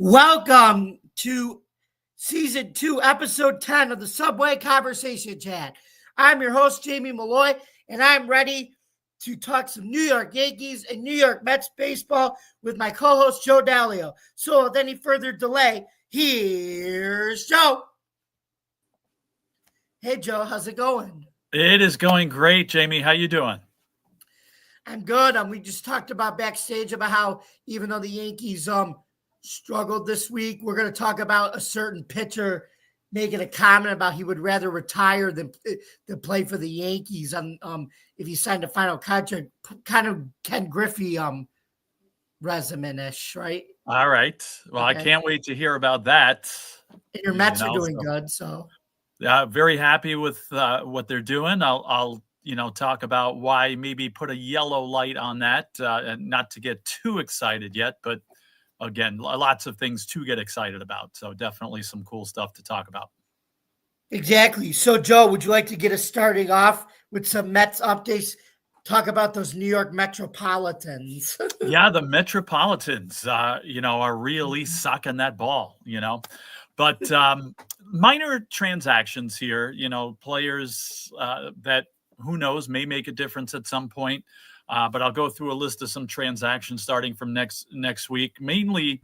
Welcome to Season 2, Episode 10 of the Subway Conversation Chat. I'm your host, Jamie Malloy, and I'm ready to talk some New York Yankees and New York Mets baseball with my co-host, Joe Dalio. So without any further delay, here's Joe. Hey, Joe, how's it going? It is going great, Jamie. How you doing? I'm good. We just talked about backstage about how even though the Yankees struggled this week, we're going to talk about a certain pitcher making a comment about he would rather retire than play for the Yankees if he signed a final contract, kind of Ken Griffey resume-ish, right? All right. Well, okay. I can't wait to hear about that. And your Mets are doing good, so. Very happy with what they're doing. I'll talk about why maybe put a yellow light on that, and not to get too excited yet, but again, lots of things to get excited about. So definitely some cool stuff to talk about. Exactly. So, Joe, would you like to get us starting off with some Mets updates? Talk about those New York Metropolitans. Yeah, the Metropolitans, are really sucking that ball, But minor transactions here, players that, who knows, may make a difference at some point. But I'll go through a list of some transactions starting from next week, mainly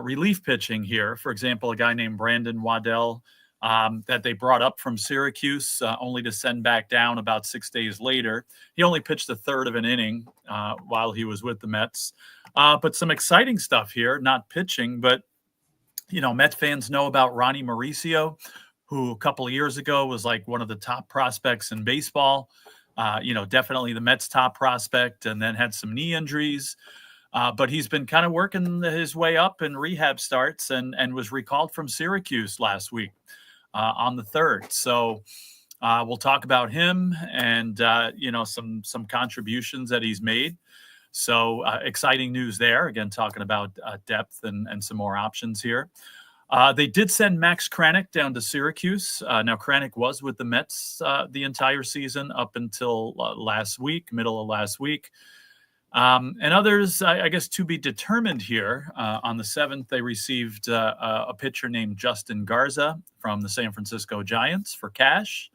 relief pitching here. For example, a guy named Brandon Waddell that they brought up from Syracuse, only to send back down about 6 days later. He only pitched a third of an inning while he was with the Mets. But some exciting stuff here, not pitching, but, Mets fans know about Ronnie Mauricio, who a couple of years ago was like one of the top prospects in baseball. Definitely the Mets' top prospect, and then had some knee injuries. But he's been kind of working his way up in rehab starts and was recalled from Syracuse last week on the 3rd. So we'll talk about him and, some contributions that he's made. So exciting news there. Again, talking about depth and some more options here. They did send Max Kranick down to Syracuse. Now, Kranick was with the Mets the entire season up until middle of last week. And others, I guess, to be determined here. On the 7th, they received a pitcher named Justin Garza from the San Francisco Giants for cash.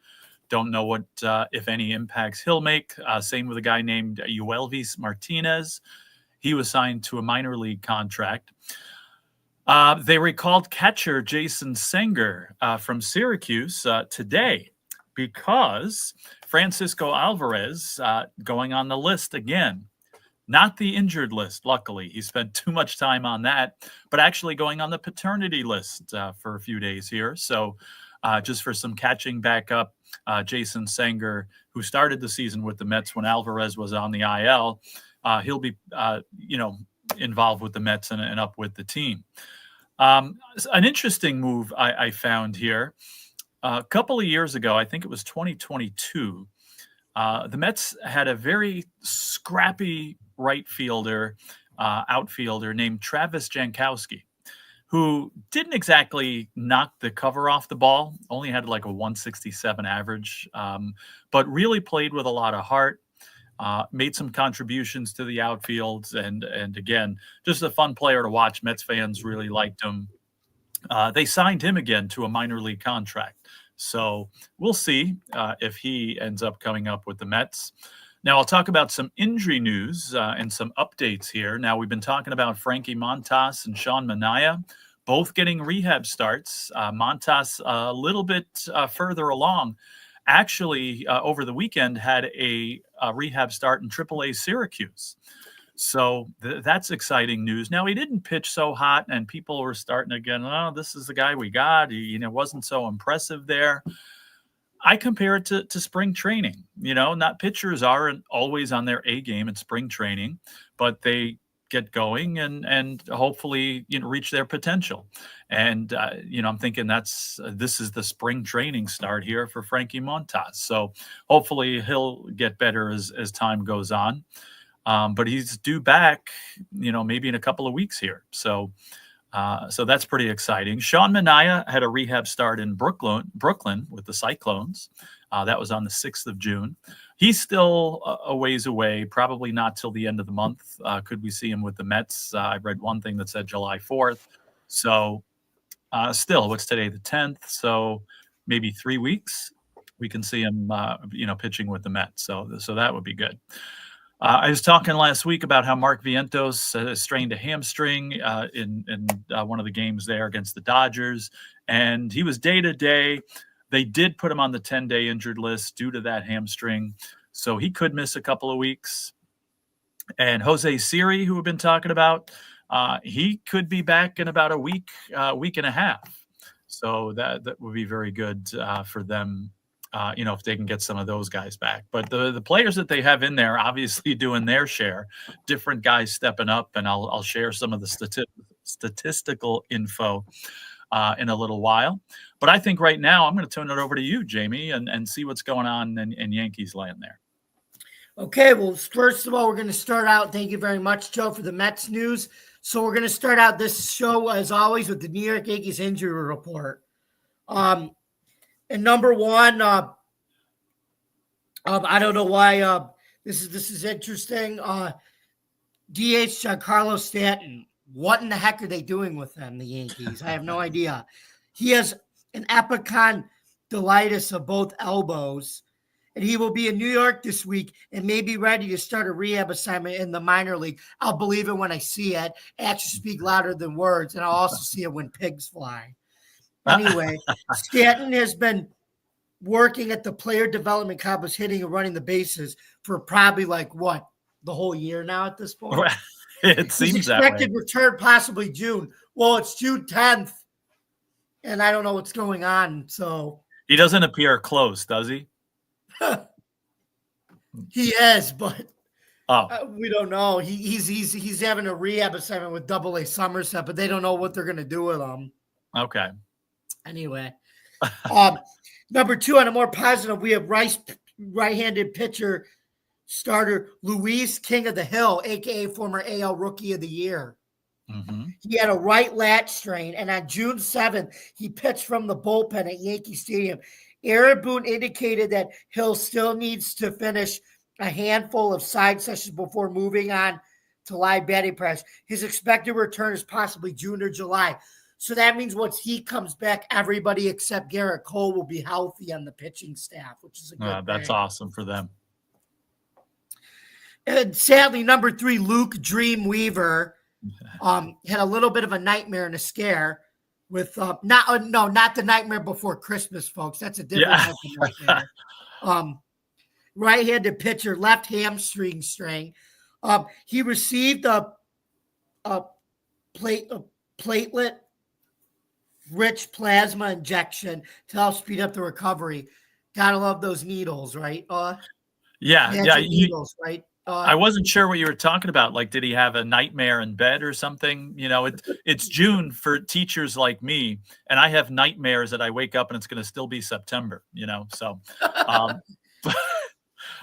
Don't know what, if any, impacts he'll make. Same with a guy named Yuelvis Martinez. He was signed to a minor league contract. They recalled catcher Jason Senger from Syracuse today because Francisco Alvarez going on the list again. Not the injured list, luckily. He spent too much time on that, but actually going on the paternity list for a few days here. So just for some catching back up, Jason Senger, who started the season with the Mets when Alvarez was on the IL, he'll be, involved with the Mets and up with the team. An interesting move I found here. A couple of years ago, I think it was 2022, the Mets had a very scrappy right fielder, outfielder named Travis Jankowski, who didn't exactly knock the cover off the ball, only had like a 167 average, but really played with a lot of heart. Made some contributions to the outfield, and again, just a fun player to watch. Mets fans really liked him. They signed him again to a minor league contract. So we'll see if he ends up coming up with the Mets. Now, I'll talk about some injury news and some updates here. Now, we've been talking about Frankie Montas and Sean Manaea, both getting rehab starts. Montas a little bit further along. Actually, over the weekend, had a rehab start in AAA Syracuse. So that's exciting news. Now, he didn't pitch so hot, and people were starting again, oh, this is the guy we got. He wasn't so impressive there. I compare it to spring training. Not pitchers aren't always on their A game in spring training, but they get going and hopefully reach their potential. And I'm thinking this is the spring training start here for Frankie Montas. So hopefully he'll get better as time goes on. But he's due back, maybe in a couple of weeks here. So that's pretty exciting. Sean Manaea had a rehab start in Brooklyn with the Cyclones. That was on the 6th of June. He's still a ways away, probably not till the end of the month. Could we see him with the Mets? I read one thing that said July 4th. So still, what's today, the 10th? So maybe 3 weeks we can see him, pitching with the Mets. So that would be good. I was talking last week about how Mark Vientos strained a hamstring in one of the games there against the Dodgers, and he was day to day. They did put him on the 10-day injured list due to that hamstring, so he could miss a couple of weeks. And Jose Siri, who we've been talking about, he could be back in about a week and a half. So that would be very good for them. If they can get some of those guys back. But the players that they have in there, obviously doing their share, different guys stepping up, and I'll share some of the statistical info in a little while. But I think right now I'm going to turn it over to you, Jamie, and see what's going on in Yankees land there. Okay, well, first of all, we're going to start out. Thank you very much, Joe, for the Mets news. So we're going to start out this show, as always, with the New York Yankees injury report. And number one, I don't know why this is interesting. DH Giancarlo Stanton. What in the heck are they doing with him, the Yankees? I have no idea. He has an epicondylitis of both elbows, and he will be in New York this week and may be ready to start a rehab assignment in the minor league. I'll believe it when I see it. Actions speak louder than words, and I'll also see it when pigs fly. Anyway, Stanton has been working at the player development campus, hitting and running the bases for probably the whole year now at this point. It seems that way. Expected return possibly June. Well, it's June 10th, and I don't know what's going on. So he doesn't appear close, does he? He is, but we don't know. He's having a rehab assignment with AA Somerset, but they don't know what they're going to do with him. Okay. Anyway, number two, on a more positive, we have right-handed pitcher starter Luis King of the Hill, a.k.a. former AL Rookie of the Year. Mm-hmm. He had a right lat strain, and on June 7th, he pitched from the bullpen at Yankee Stadium. Aaron Boone indicated that Hill still needs to finish a handful of side sessions before moving on to live batting practice. His expected return is possibly June or July. So that means once he comes back, everybody except Garrett Cole will be healthy on the pitching staff, which is a good thing. That's awesome for them. And sadly, number three, Luke Dream Weaver had a little bit of a nightmare and a scare with not the Nightmare Before Christmas, folks. That's a different type of nightmare. Right-handed pitcher, left hamstring strain. He received a platelet rich plasma injection to help speed up the recovery. Gotta love those needles, right? Needles, right? I wasn't sure what you were talking about. Like, did he have a nightmare in bed or something? It's June for teachers like me, and I have nightmares that I wake up and it's going to still be September. So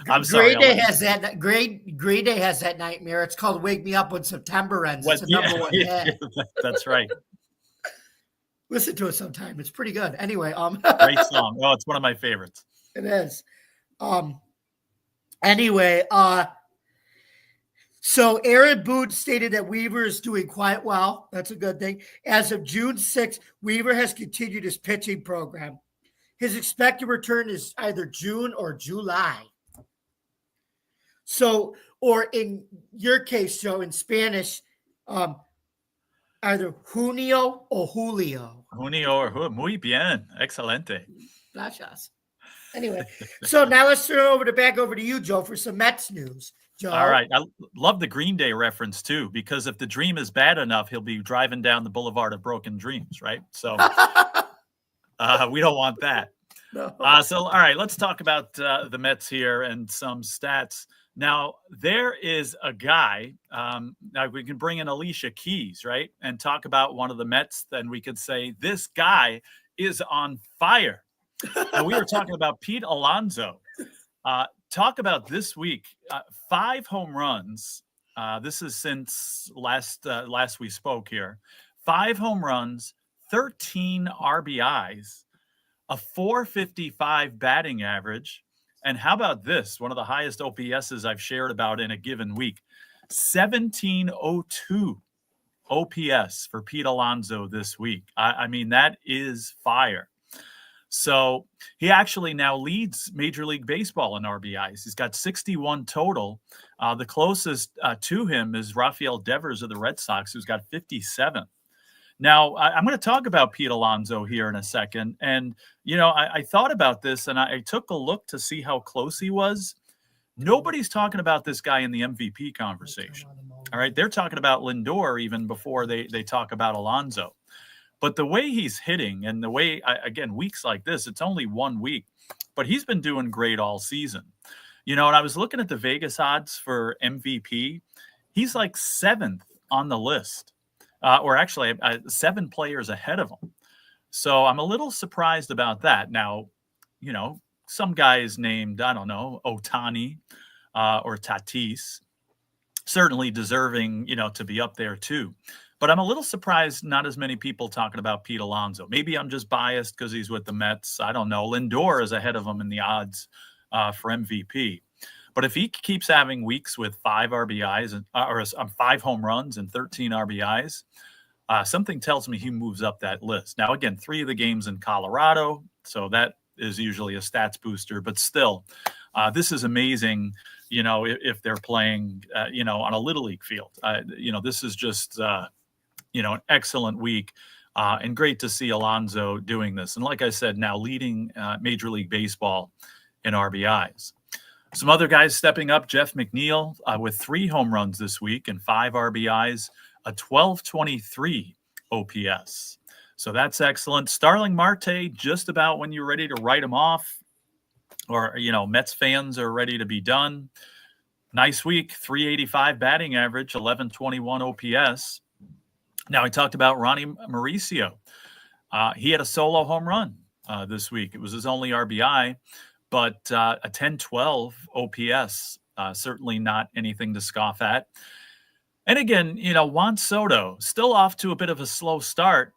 I'm sorry. Grade Day has that nightmare. It's called "Wake Me Up When September Ends." It's a number one hit. That's right. Listen to it sometime. It's pretty good. Anyway, great song. Oh, it's one of my favorites. It is. Anyway, so Aaron Boone stated that Weaver is doing quite well. That's a good thing. As of June 6th, Weaver has continued his pitching program. His expected return is either June or July. So, or in your case, Joe, in Spanish, either Junio or Julio. Junio or Julio. Muy bien. Excelente. Gracias. Anyway, so now let's turn it back over to you, Joe, for some Mets news. Joe. All right. I love the Green Day reference, too, because if the dream is bad enough, he'll be driving down the Boulevard of Broken Dreams, right? So we don't want that. No. All right, let's talk about the Mets here and some stats. Now, there is a guy, now we can bring in Alicia Keys, right, and talk about one of the Mets, then we could say this guy is on fire. And we were talking about Pete Alonso. Talk about this week, 5 home runs. This is since last we spoke here. 5 home runs, 13 RBIs, a .455 batting average. And how about this? One of the highest OPSs I've shared about in a given week, 1702 OPS for Pete Alonso this week. I mean, that is fire. So he actually now leads Major League Baseball in RBIs. He's got 61 total. The closest to him is Rafael Devers of the Red Sox, who's got 57. Now, I'm going to talk about Pete Alonso here in a second. And, I thought about this, and I took a look to see how close he was. Nobody's talking about this guy in the MVP conversation. All right. They're talking about Lindor even before they talk about Alonso. But the way he's hitting and the way, again, weeks like this, it's only 1 week, but he's been doing great all season. And I was looking at the Vegas odds for MVP. He's like 7th on the list, or actually 7 players ahead of him. So I'm a little surprised about that. Now, some guys named, I don't know, Otani or Tatis, certainly deserving, to be up there too. But I'm a little surprised not as many people talking about Pete Alonso. Maybe I'm just biased because he's with the Mets. I don't know. Lindor is ahead of him in the odds for MVP. But if he keeps having weeks with 5 RBIs or 5 home runs and 13 RBIs, something tells me he moves up that list. Now, again, 3 of the games in Colorado, so that is usually a stats booster. But still, this is amazing, if they're playing, on a Little League field. This is just an excellent week and great to see Alonso doing this. And like I said, now leading Major League Baseball in RBIs. Some other guys stepping up, Jeff McNeil with 3 home runs this week and 5 RBIs, a 1223 OPS. So that's excellent. Starling Marte, just about when you're ready to write him off, or, Mets fans are ready to be done. Nice week, 385 batting average, 1121 OPS. Now, I talked about Ronnie Mauricio. He had a solo home run this week. It was his only RBI, but a 1012 OPS, certainly not anything to scoff at. And again, Juan Soto, still off to a bit of a slow start,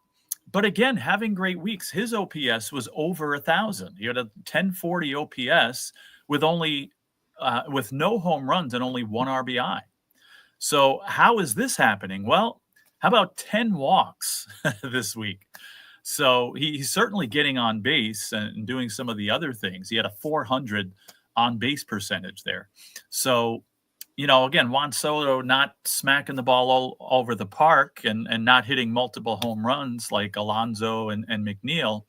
but again, having great weeks. His OPS was over 1,000. He had a 1040 OPS with no home runs and only 1 RBI. So how is this happening? Well, how about 10 walks this week? So he's certainly getting on base and doing some of the other things. He had a 400 on base percentage there. So, again, Juan Soto not smacking the ball all over the park and not hitting multiple home runs like Alonso and McNeil.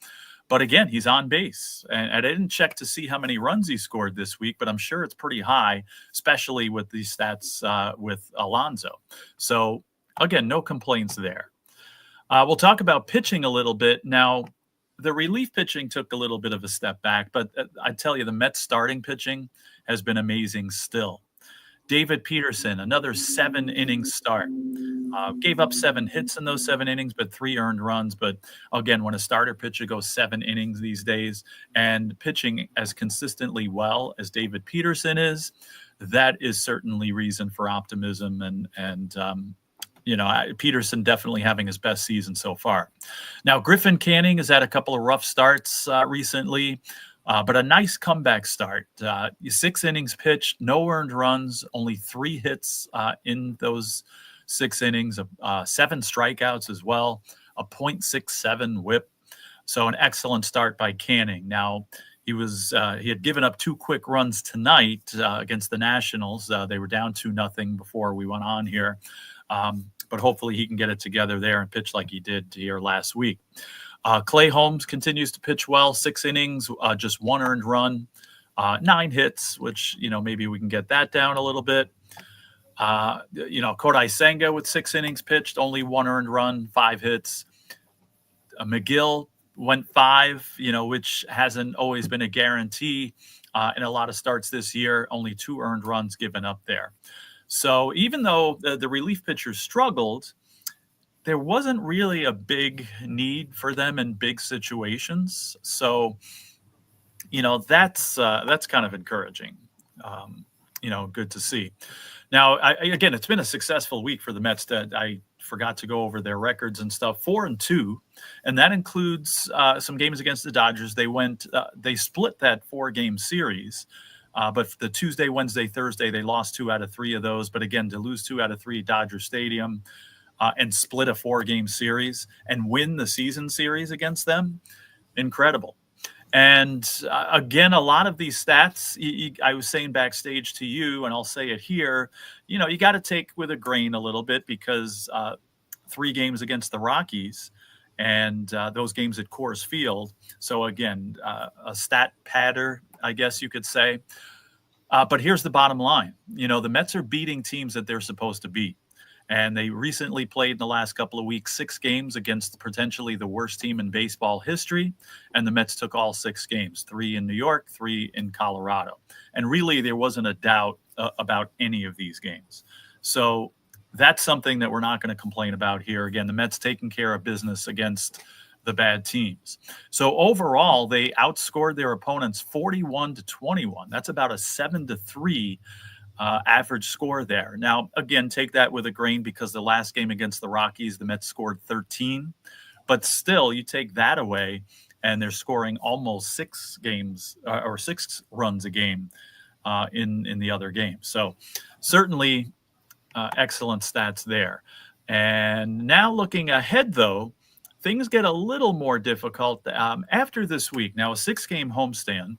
But again, he's on base. And I didn't check to see how many runs he scored this week, but I'm sure it's pretty high, especially with these stats with Alonso. So, again, no complaints there. We'll talk about pitching a little bit. Now, the relief pitching took a little bit of a step back, but I tell you, the Mets starting pitching has been amazing still. David Peterson, another 7-inning start. Gave up 7 hits in those 7 innings, but 3 earned runs. But again, when a starter pitcher goes 7 innings these days and pitching as consistently well as David Peterson is, that is certainly reason for optimism. And Peterson definitely having his best season so far. Now, Griffin Canning has had a couple of rough starts recently. But a nice comeback start. 6 innings pitched, no earned runs, only 3 hits in those 6 innings, 7 strikeouts as well, a .67 whip. So an excellent start by Canning. Now, he had given up 2 quick runs tonight against the Nationals. They were down 2-0 before we went on here. But hopefully he can get it together there and pitch like he did here last week. Clay Holmes continues to pitch well, 6 innings, just 1 earned run, 9 hits, which, maybe we can get that down a little bit. Kodai Senga with 6 innings pitched, only 1 earned run, 5 hits. McGill went 5, which hasn't always been a guarantee in a lot of starts this year, only 2 earned runs given up there. So even though the relief pitchers struggled, there wasn't really a big need for them in big situations. So, that's kind of encouraging. Good to see. Now, again, it's been a successful week for the Mets. I forgot to go over their records and stuff. 4-2, and that includes some games against the Dodgers. They split that 4-game series. But the Tuesday, Wednesday, Thursday, they lost 2 out of 3 of those. But again, to lose 2 out of 3 at Dodger Stadium, and split a 4-game series and win the season series against them. Incredible. And again, a lot of these stats, I was saying backstage to you, and I'll say it here, you got to take with a grain a little bit because 3 games against the Rockies and those games at Coors Field. So again, a stat patter, I guess you could say. But here's the bottom line. The Mets are beating teams that they're supposed to beat. And they recently played in the last couple of weeks 6 games against potentially the worst team in baseball history. And the Mets took all 6 games, 3 in New York, 3 in Colorado. And really, there wasn't a doubt about any of these games. So that's something that we're not going to complain about here. Again, the Mets taking care of business against the bad teams. So overall, they outscored their opponents 41-21. That's about a 7-3 average score there. Now, again, take that with a grain because the last game against the Rockies, the Mets scored 13. But still, you take that away, and they're scoring almost 6 games or 6 runs a game in the other game. So certainly excellent stats there. And now looking ahead, though, things get a little more difficult after this week. Now, a 6-game homestand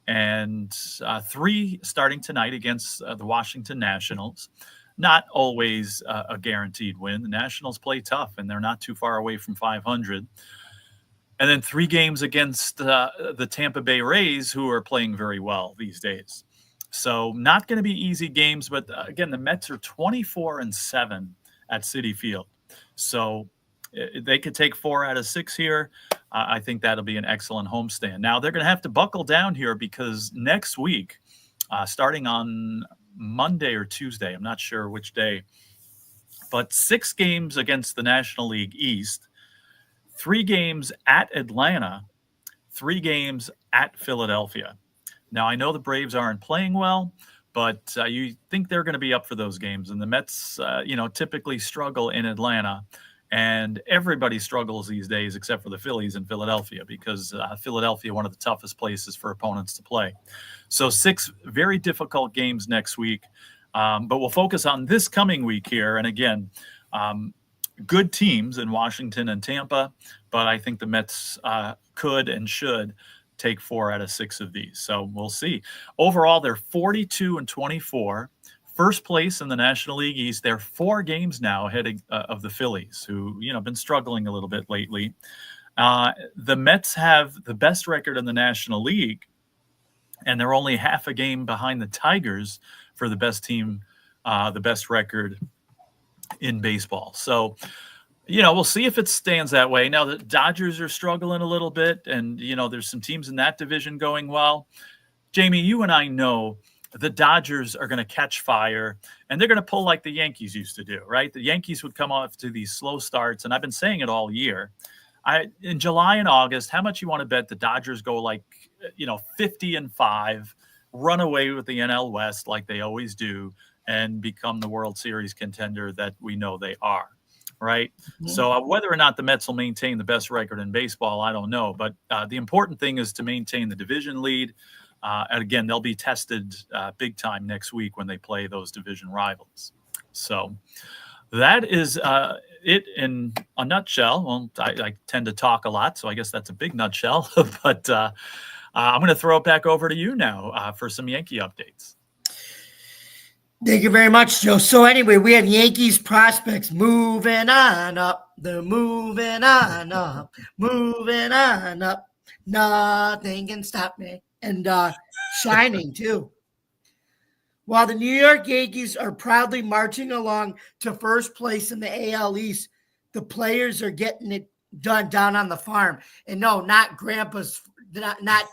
and 3 starting tonight against the Washington Nationals. Not always a guaranteed win. The Nationals play tough, and they're not too far away from 500. And then 3 games against the Tampa Bay Rays, who are playing very well these days. So not going to be easy games, but again, the Mets are 24-7 at Citi Field. So they could take 4 out of 6 here. I think that'll be an excellent homestand. Now, they're going to have to buckle down here because next week, starting on Monday or Tuesday, I'm not sure which day, but 6 games against the National League East, 3 games at Atlanta, 3 games at Philadelphia. Now, I know the Braves aren't playing well, but you think they're going to be up for those games. And the Mets, typically struggle in Atlanta. And everybody struggles these days except for the Phillies in Philadelphia because Philadelphia, one of the toughest places for opponents to play. So 6 very difficult games next week. But we'll focus on this coming week here. And again, good teams in Washington and Tampa. But I think the Mets could and should take 4 out of 6 of these. So we'll see. Overall, they're 42-24. First place in the National League East. They're 4 games now ahead of the Phillies, who been struggling a little bit lately. The Mets have the best record in the National League, and they're only half a game behind the Tigers for the best team, the best record in baseball. So, we'll see if it stands that way. Now, the Dodgers are struggling a little bit, and there's some teams in that division going well. Jamie, you and I know the Dodgers are going to catch fire, and they're going to pull like the Yankees used to do, right? The Yankees would come off to these slow starts, and I've been saying it all year. In July and August, how much you want to bet the Dodgers go 50-5, run away with the NL West like they always do, and become the World Series contender that we know they are, right? Mm-hmm. So whether or not the Mets will maintain the best record in baseball, I don't know. But the important thing is to maintain the division lead. And again, they'll be tested big time next week when they play those division rivals. So that is it in a nutshell. Well, I tend to talk a lot, so I guess that's a big nutshell. But I'm going to throw it back over to you now for some Yankee updates. Thank you very much, Joe. So anyway, we have Yankees prospects moving on up. They're moving on up, moving on up. Nothing can stop me. And shining, too. While the New York Yankees are proudly marching along to first place in the AL East, the players are getting it done down on the farm. And no, not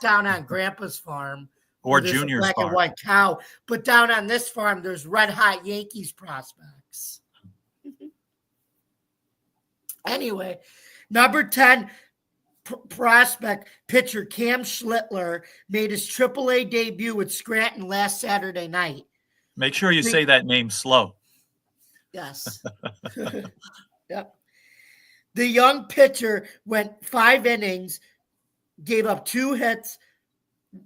down on Grandpa's farm. Or Junior's black farm. And white cow. But down on this farm, there's red-hot Yankees prospects. Anyway, number 10 prospect pitcher Cam Schlittler made his AAA debut with Scranton last Saturday night. Make sure you say that name slow. Yes. Yep. The young pitcher went 5 innings, gave up 2 hits,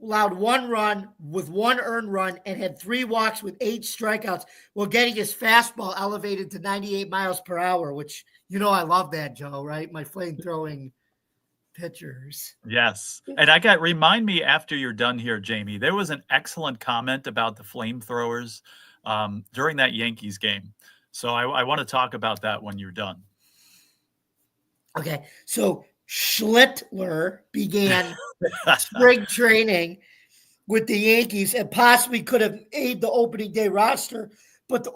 allowed 1 run with 1 earned run, and had 3 walks with 8 strikeouts while getting his fastball elevated to 98 miles per hour, which, I love that, Joe, right? My flame throwing pitchers. Yes. And remind me after you're done here, Jamie, there was an excellent comment about the flamethrowers during that Yankees game. So I want to talk about that when you're done. Okay. So Schlittler began spring training with the Yankees and possibly could have made the opening day roster, but the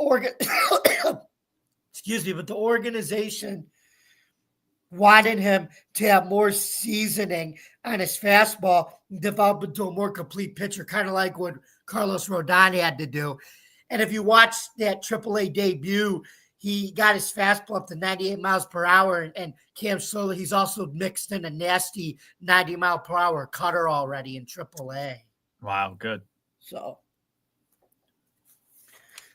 organization wanted him to have more seasoning on his fastball and develop into a more complete pitcher, kind of like what Carlos Rodon had to do. And if you watch that AAA debut, he got his fastball up to 98 miles per hour, and Cam Slowly, he's also mixed in a nasty 90 mile per hour cutter already in AAA. Wow, good. So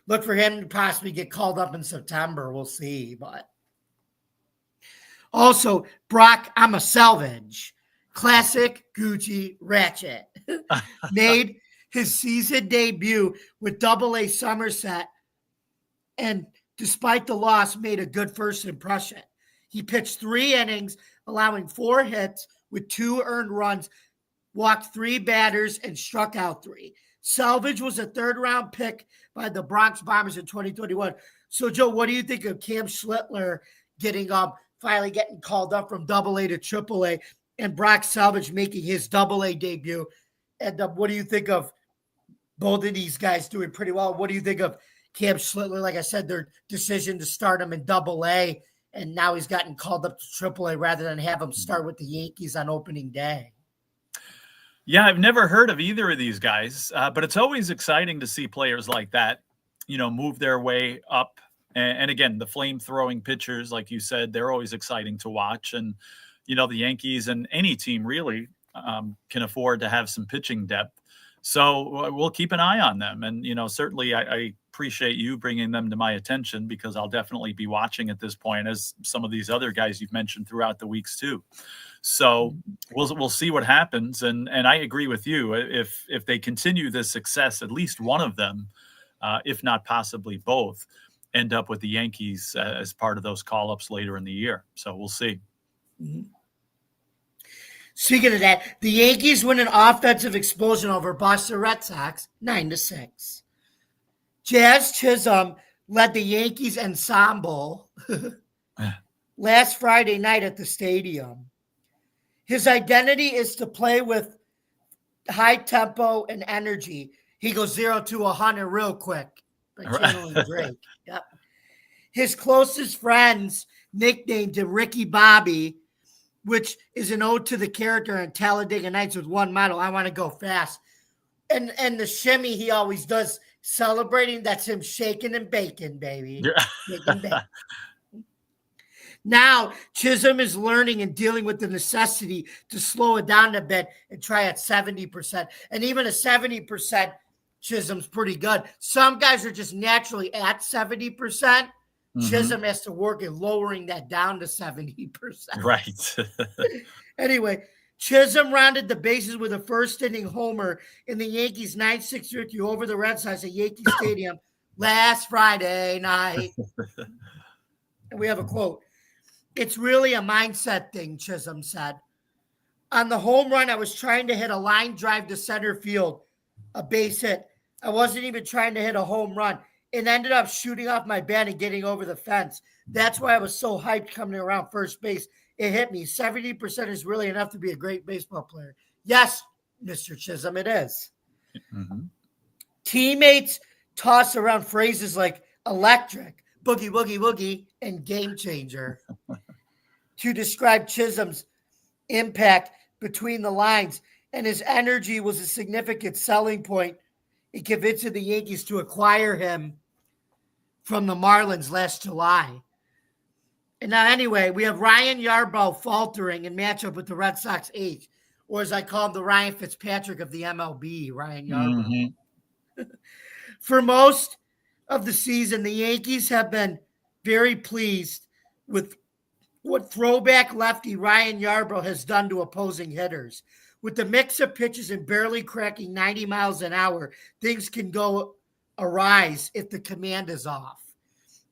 look for him to possibly get called up in September. We'll see, but also, Brock, I'm a salvage. Classic Gucci Ratchet made his season debut with Double-A Somerset, and despite the loss, made a good first impression. He pitched 3 innings, allowing 4 hits with 2 earned runs, walked 3 batters, and struck out 3. Salvage was a 3rd-round pick by the Bronx Bombers in 2021. So, Joe, what do you think of Cam Schlittler finally getting called up from Double-A to Triple-A, and Brock Salvage making his Double-A debut? And what do you think of both of these guys doing pretty well? What do you think of Cam Schlittler? Like I said, their decision to start him in Double-A, and now he's gotten called up to Triple-A rather than have him start with the Yankees on opening day. Yeah, I've never heard of either of these guys, but it's always exciting to see players like that, move their way up. And again, the flame-throwing pitchers, like you said, they're always exciting to watch. And, the Yankees and any team really can afford to have some pitching depth. So we'll keep an eye on them. And, certainly I appreciate you bringing them to my attention, because I'll definitely be watching at this point, as some of these other guys you've mentioned throughout the weeks too. So we'll see what happens. And I agree with you. If they continue this success, at least one of them, if not possibly both, end up with the Yankees as part of those call-ups later in the year. So we'll see. Mm-hmm. Speaking of that, the Yankees win an offensive explosion over Boston Red Sox, 9-6. Jazz Chisholm led the Yankees ensemble last Friday night at the stadium. His identity is to play with high tempo and energy. He goes 0 to 100 real quick by channeling Drake. Yep. His closest friends nicknamed him Ricky Bobby, which is an ode to the character in Talladega Nights with one model, I want to go fast. And the shimmy he always does celebrating, that's him shaking and baking, baby. Shaking and baking. Now, Chisholm is learning and dealing with the necessity to slow it down a bit and try at 70%. And even a 70%, Chisholm's pretty good. Some guys are just naturally at 70%. Mm-hmm. Chisholm has to work at lowering that down to 70%. Right. Anyway, Chisholm rounded the bases with a first-inning homer in the Yankees' 9-6 victory over the Red Sox at Yankee Stadium last Friday night. And we have a quote. "It's really a mindset thing," Chisholm said. "On the home run, I was trying to hit a line drive to center field, a base hit. I wasn't even trying to hit a home run. It ended up shooting off my bat and getting over the fence. That's why I was so hyped coming around first base. It hit me. 70% is really enough to be a great baseball player." Yes, Mr. Chisholm, it is. Mm-hmm. Teammates toss around phrases like electric, boogie, woogie, woogie, and game changer to describe Chisholm's impact between the lines, and his energy was a significant selling point in convincing the Yankees to acquire him from the Marlins last July. And now, anyway, we have Ryan Yarbrough faltering in matchup with the Red Sox ace, or as I call him, the Ryan Fitzpatrick of the MLB, Ryan Yarbrough. Mm-hmm. For most of the season, the Yankees have been very pleased with what throwback lefty Ryan Yarbrough has done to opposing hitters. With the mix of pitches and barely cracking 90 miles an hour, things can go awry if the command is off.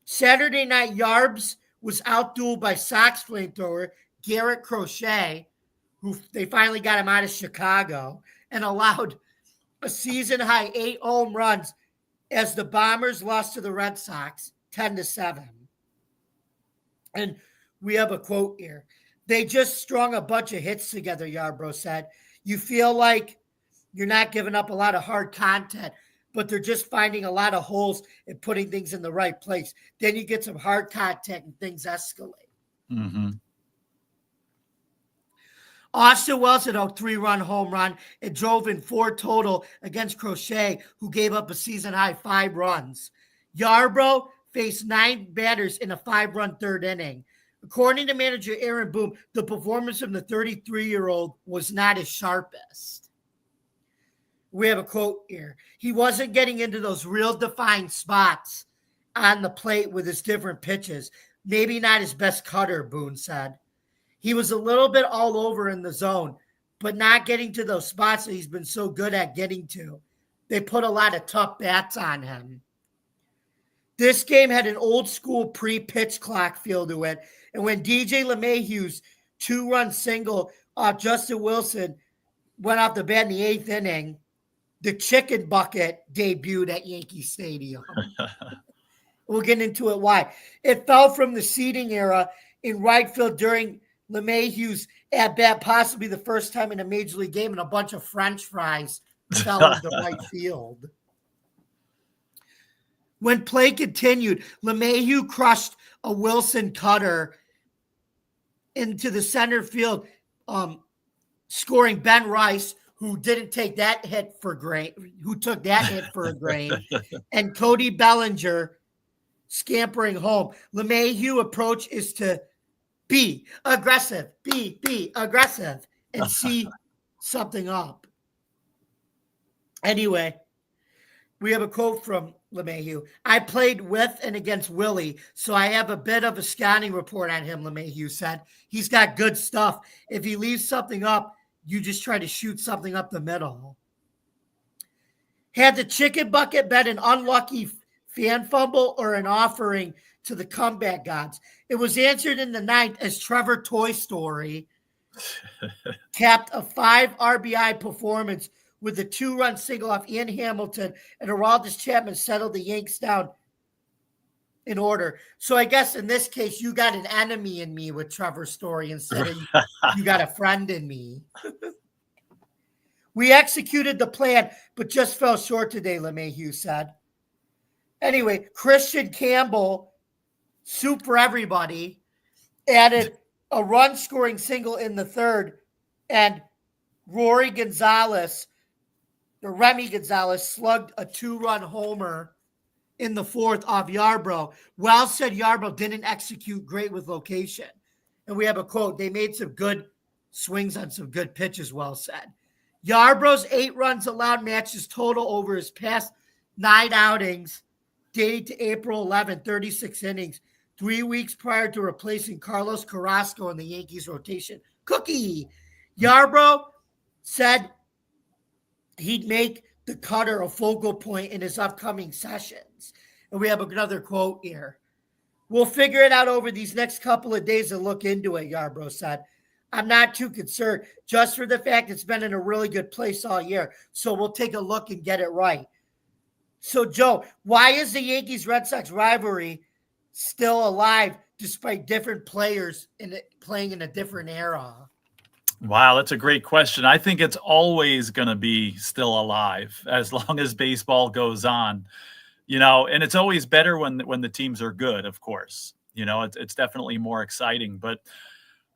Saturday night, Yarbs was outdueled by Sox flamethrower Garrett Crochet, who they finally got him out of Chicago, and allowed a season-high 8 home runs as the Bombers lost to the Red Sox 10-7. And we have a quote here. They just strung a bunch of hits together, Yarbrough said. You feel like you're not giving up a lot of hard content, but they're just finding a lot of holes and putting things in the right place. Then you get some hard contact and things escalate. Mm-hmm. Austin Wells hit a 3-run home run and drove in 4 total against Crochet, who gave up a season-high 5 runs. Yarbrough faced 9 batters in a 5-run third inning. According to manager Aaron Boone, the performance from the 33-year-old was not his sharpest. We have a quote here. He wasn't getting into those real defined spots on the plate with his different pitches. Maybe not his best cutter, Boone said. He was a little bit all over in the zone, but not getting to those spots that he's been so good at getting to. They put a lot of tough bats on him. This game had an old school pre-pitch clock feel to it. And when DJ LeMahieu's 2-run single off Justin Wilson went off the bat in the 8th inning, the chicken bucket debuted at Yankee Stadium. We'll get into it why. It fell from the seating era in right field during LeMahieu's at-bat, possibly the first time in a major league game, and a bunch of French fries fell into right field. When play continued, LeMahieu crushed a Wilson cutter into the center field, scoring Ben Rice, who didn't take that hit for grain, who took that hit for a grain, and Cody Bellinger scampering home. LeMahieu's approach is to be aggressive, be aggressive, and see something up. Anyway, we have a quote from LeMahieu. I played with and against Willie, so I have a bit of a scouting report on him, LeMahieu said. He's got good stuff. If he leaves something up, you just try to shoot something up the middle. Had the chicken bucket been an unlucky fan fumble or an offering to the comeback gods? It was answered in the 9th as Trevor Toy Story capped a 5 RBI performance with a 2-run single off Ian Hamilton, and Aroldis Chapman settled the Yanks down in order. So I guess in this case, you got an enemy in me with Trevor Story instead of you got a friend in me. We executed the plan, but just fell short today, LeMahieu said. Anyway, Christian Campbell, soup for everybody, added a run-scoring single in the 3rd, and Remy Gonzalez slugged a 2-run homer in the 4th off Yarbrough. Wells said Yarbrough didn't execute great with location. And we have a quote. They made some good swings on some good pitches, Wells said. Yarbrough's 8 runs allowed matches total over his past 9 outings, dating to April 11, 36 innings, 3 weeks prior to replacing Carlos Carrasco in the Yankees rotation. Cookie! Yarbrough said he'd make the cutter a focal point in his upcoming sessions. And we have another quote here. We'll figure it out over these next couple of days and look into it, Yarbrough said. I'm not too concerned, just for the fact it's been in a really good place all year. So we'll take a look and get it right. So, Joe, why is the Yankees-Red Sox rivalry still alive despite different players playing in a different era? Wow, that's a great question. I think it's always going to be still alive as long as baseball goes on, and it's always better when the teams are good, of course. It's definitely more exciting. But,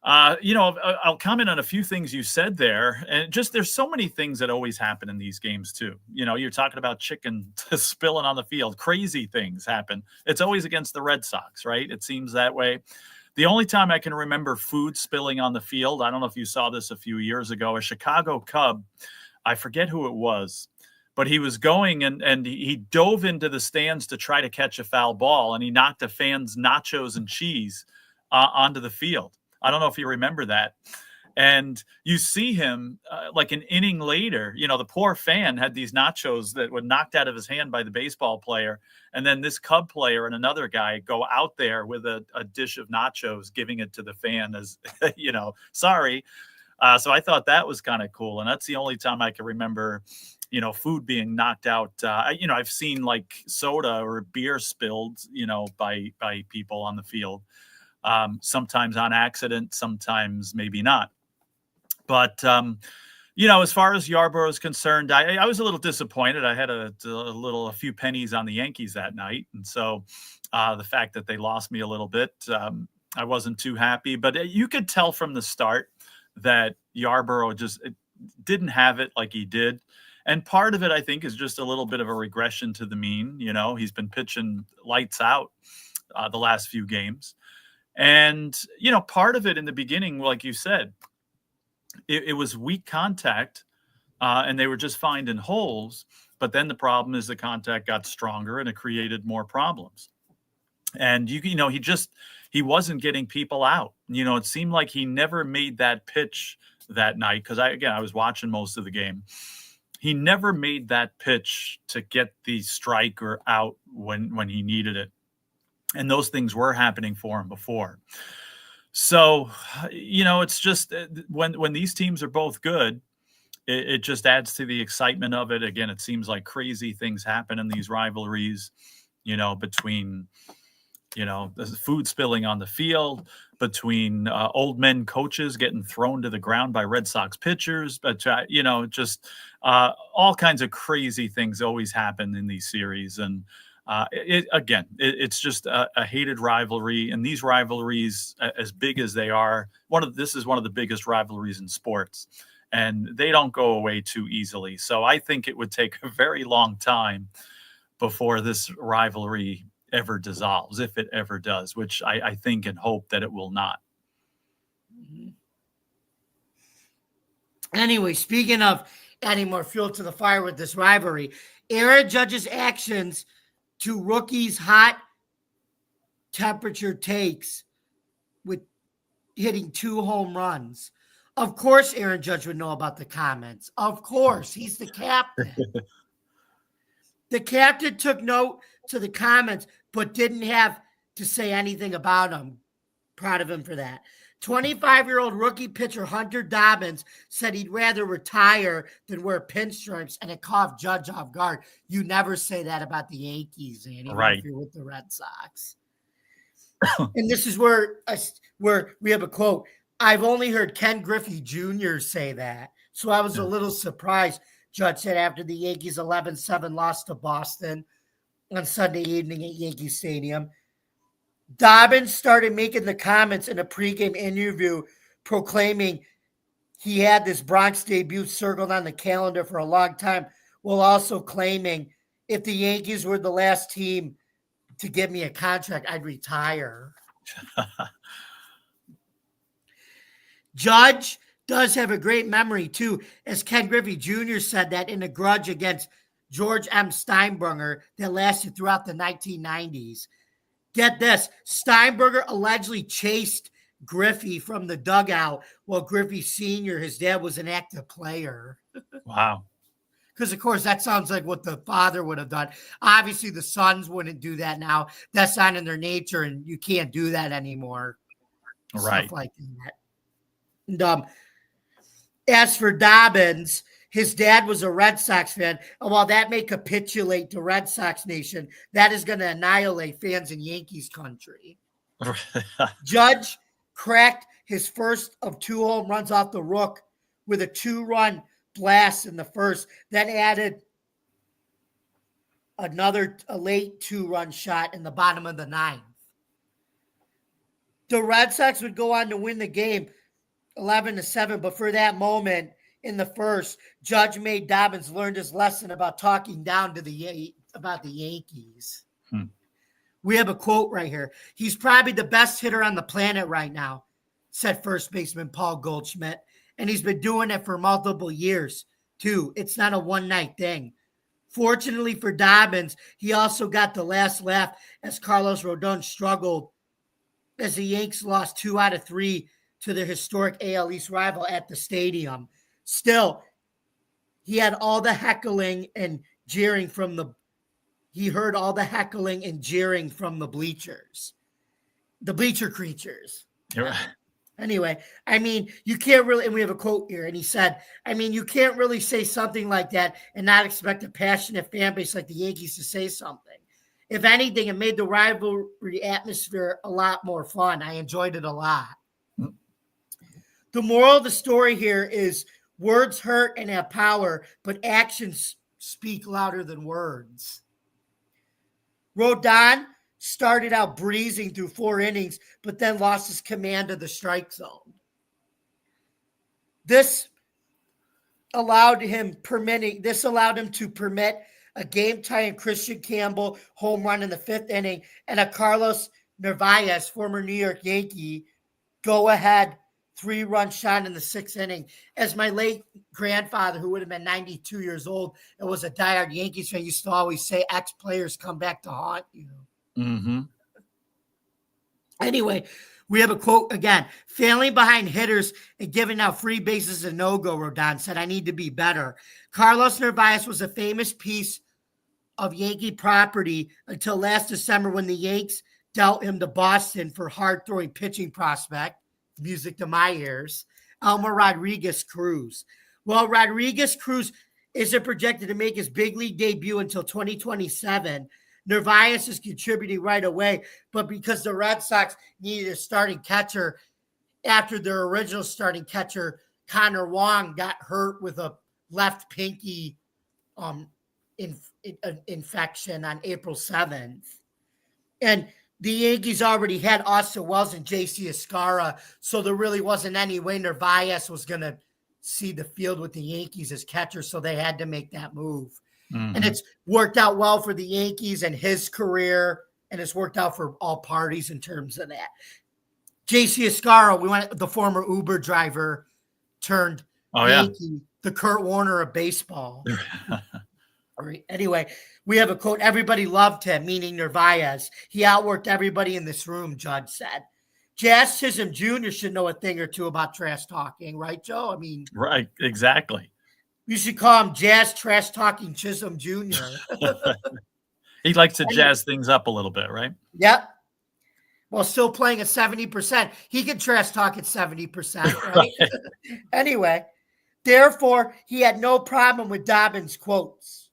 I'll comment on a few things you said there. And just there's so many things that always happen in these games, too. You're talking about chicken spilling on the field. Crazy things happen. It's always against the Red Sox, right? It seems that way. The only time I can remember food spilling on the field, I don't know if you saw this a few years ago, a Chicago Cub, I forget who it was, but he was going and he dove into the stands to try to catch a foul ball, and he knocked a fan's nachos and cheese onto the field. I don't know if you remember that. And you see him like an inning later, the poor fan had these nachos that were knocked out of his hand by the baseball player. And then this Cub player and another guy go out there with a dish of nachos, giving it to the fan as, sorry. So I thought that was kind of cool. And that's the only time I can remember, food being knocked out. I've seen like soda or beer spilled, by people on the field. Sometimes on accident, sometimes maybe not. But, as far as Yarborough is concerned, I was a little disappointed. I had a few pennies on the Yankees that night. And so the fact that they lost me a little bit, I wasn't too happy. But you could tell from the start that Yarborough just didn't have it like he did. And part of it, I think, is just a little bit of a regression to the mean. He's been pitching lights out the last few games. And, part of it in the beginning, like you said, it was weak contact and they were just finding holes. But then the problem is the contact got stronger and it created more problems. And, he wasn't getting people out. It seemed like he never made that pitch that night because I was watching most of the game. He never made that pitch to get the strike or out when he needed it. And those things were happening for him before. So, it's just when these teams are both good, it just adds to the excitement of it. Again, it seems like crazy things happen in these rivalries, between, the food spilling on the field, between old men coaches getting thrown to the ground by Red Sox pitchers. But, just all kinds of crazy things always happen in these series. And it's just a hated rivalry, and these rivalries, as big as they are, this is one of the biggest rivalries in sports, and they don't go away too easily. So I think it would take a very long time before this rivalry ever dissolves, if it ever does, which I think and hope that it will not. Anyway, speaking of adding more fuel to the fire with this rivalry, Aaron Judge's actions to rookies' hot temperature takes with hitting 2 home runs. Of course, Aaron Judge would know about the comments. Of course, he's the captain. The captain took note to the comments, but didn't have to say anything about them. Proud of him for that. 25-year-old rookie pitcher Hunter Dobbins said he'd rather retire than wear pinstripes, and it caught Judge off guard. You never say that about the Yankees, Andy, right? If you're with the Red Sox. And this is where we have a quote. I've only heard Ken Griffey Jr. say that, so I was a little surprised. Judge said after the Yankees 11-7 loss to Boston on Sunday evening at Yankee Stadium. Dobbins started making the comments in a pregame interview proclaiming he had this Bronx debut circled on the calendar for a long time, while also claiming if the Yankees were the last team to give me a contract, I'd retire. Judge does have a great memory, too, as Ken Griffey Jr. said that in a grudge against George M. Steinbrenner that lasted throughout the 1990s. Get this, Steinbrenner allegedly chased Griffey from the dugout while Griffey Sr., his dad, was an active player. Wow. Because, of course, that sounds like what the father would have done. Obviously, the sons wouldn't do that now. That's not in their nature, and you can't do that anymore. Right. Stuff like that. And, as for Dobbins, his dad was a Red Sox fan, and while that may capitulate to Red Sox Nation, that is going to annihilate fans in Yankees country. Judge cracked his first of 2 home runs off the Rook with a 2-run blast in the first, then added a late 2-run shot in the bottom of the 9th. The Red Sox would go on to win the game 11-7, but for that moment in the first, Judge made Dobbins learn his lesson about talking down to about the Yankees. We have a quote right here. He's probably the best hitter on the planet right now, said first baseman Paul Goldschmidt, and he's been doing it for multiple years, too. It's not a one-night thing. Fortunately for Dobbins, he also got the last laugh as Carlos Rodon struggled as the Yanks lost 2 out of 3 to their historic AL East rival at the stadium. Still, he had all the heckling and jeering from the he heard all the heckling and jeering from the bleachers. The bleacher creatures. You're right. Anyway, I mean, you can't really, and we have a quote here, and he said, I mean, you can't really say something like that and not expect a passionate fan base like the Yankees to say something. If anything, it made the rivalry atmosphere a lot more fun. I enjoyed it a lot. The moral of the story here is words hurt and have power, but actions speak louder than words. Rodon started out breezing through 4 innings, but then lost his command of the strike zone. This allowed him to permit a game-tying Christian Campbell home run in the 5th inning and a Carlos Narvaez, former New York Yankee, go-ahead 3-run shot in the 6th inning. As my late grandfather, who would have been 92 years old and was a diehard Yankees fan, used to always say, ex-players come back to haunt you. Mm-hmm. Anyway, we have a quote again. Failing behind hitters and giving out free bases a no-go, Rodon said, I need to be better. Carlos Narvaez was a famous piece of Yankee property until last December when the Yanks dealt him to Boston for hard-throwing pitching prospect, music to my ears, Elmer Rodriguez Cruz. Well, Rodriguez Cruz isn't projected to make his big league debut until 2027. Narvaez is contributing right away, but because the Red Sox needed a starting catcher after their original starting catcher, Connor Wong, got hurt with a left pinky infection on April 7th. And the Yankees already had Austin Wells and J.C. Escara, so there really wasn't any way Narvaez was going to see the field with the Yankees as catcher, so they had to make that move. Mm-hmm. And it's worked out well for the Yankees and his career, and it's worked out for all parties in terms of that. J.C. Escara, the former Uber driver turned Yankee, the Kurt Warner of baseball. All right. Anyway, we have a quote. Everybody loved him, meaning Narvaez. He outworked everybody in this room, Judge said. Jazz Chisholm Jr. should know a thing or two about trash talking, right, Joe? I mean, right, exactly. You should call him Jazz Trash Talking Chisholm Jr. He likes to jazz things up a little bit, right? Yep. While still playing at 70%. He can trash talk at 70%, right? Anyway, therefore, he had no problem with Dobbins' quotes.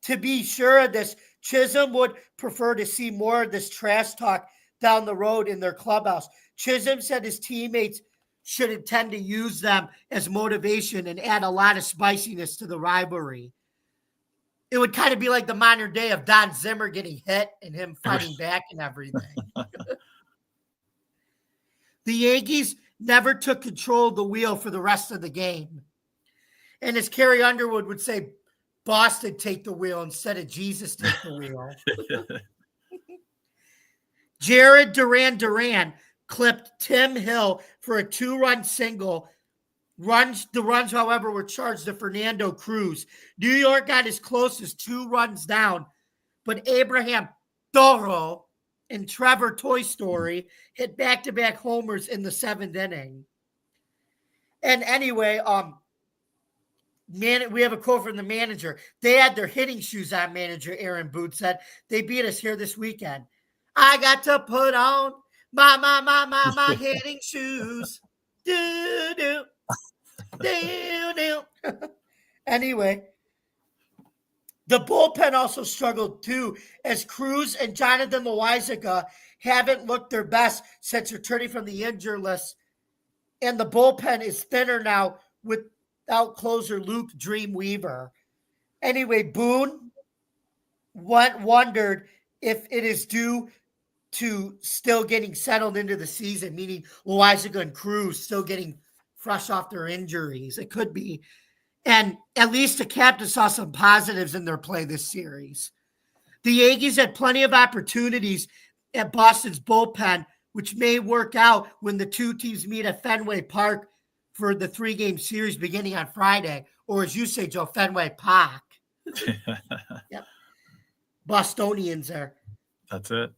To be sure of this, Chisholm would prefer to see more of this trash talk down the road in their clubhouse. Chisholm said his teammates should intend to use them as motivation and add a lot of spiciness to the rivalry. It would kind of be like the modern day of Don Zimmer getting hit and him fighting back and everything. The Yankees never took control of the wheel for the rest of the game. And as Carrie Underwood would say, Boston take the wheel instead of Jesus take the wheel. Jared Duran clipped Tim Hill for a 2-run single. The runs, however, were charged to Fernando Cruz. New York got as close as 2 runs down, but Abraham Toro and Trevor Toy Story hit back-to-back homers in the 7th inning. And anyway, we have a quote from the manager. They had their hitting shoes on, manager Aaron Booth said. They beat us here this weekend. I got to put on my hitting shoes. Do. Anyway, the bullpen also struggled too, as Cruz and Jonathan Loaizaga haven't looked their best since returning from the injured list, and the bullpen is thinner now without closer Luke Dreamweaver. Anyway, Boone wondered if it is due to still getting settled into the season, meaning Loaizaga and Cruz still getting fresh off their injuries. It could be. And at least the captain saw some positives in their play this series. The Yankees had plenty of opportunities at Boston's bullpen, which may work out when the two teams meet at Fenway Park for the 3-game series beginning on Friday, or as you say, Joe, Fenway Park. Yep. Bostonians there. That's it.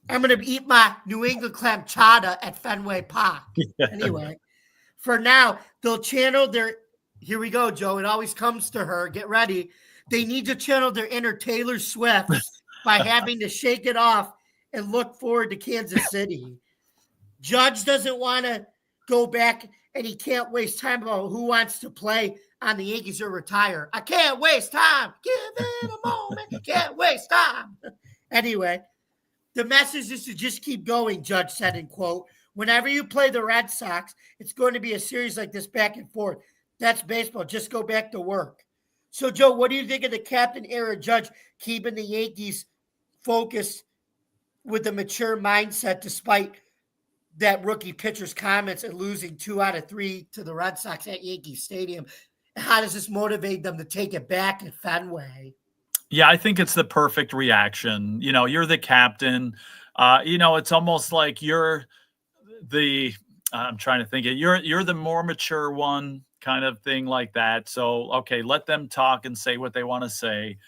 I'm going to eat my New England clam chowder at Fenway Park. Anyway, for now, they'll channel their, here we go, Joe. It always comes to her. Get ready. They need to channel their inner Taylor Swift by having to shake it off and look forward to Kansas City. Judge doesn't want to go back, and he can't waste time about who wants to play on the Yankees or retire. I can't waste time. Give it a moment. Can't waste time. Anyway, the message is to just keep going, Judge said in quote. Whenever you play the Red Sox, it's going to be a series like this back and forth. That's baseball. Just go back to work. So, Joe, what do you think of the captain era Judge keeping the Yankees focused with a mature mindset despite that rookie pitcher's comments and losing 2 out of 3 to the Red Sox at Yankee Stadium? How does this motivate them to take it back at Fenway? Yeah, I think it's the perfect reaction. You're the captain. It's almost like you're the I'm trying to think it. You're the more mature one, kind of thing like that. So, okay, let them talk and say what they want to say.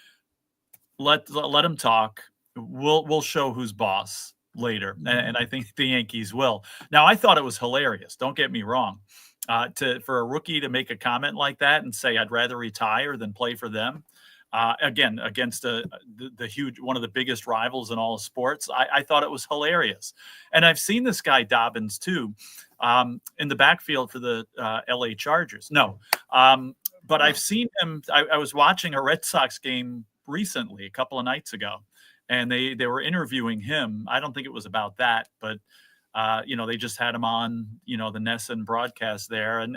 Let them talk. We'll show who's boss later, and I think the Yankees will. Now, I thought it was hilarious. Don't get me wrong. For a rookie to make a comment like that and say, "I'd rather retire than play for them." Again, against the huge, one of the biggest rivals in all of sports. I thought it was hilarious. And I've seen this guy Dobbins too, in the backfield for the LA Chargers. No, but I've seen him. I was watching a Red Sox game recently, a couple of nights ago, and they were interviewing him. I don't think it was about that, but they just had him on, the NESN broadcast there, and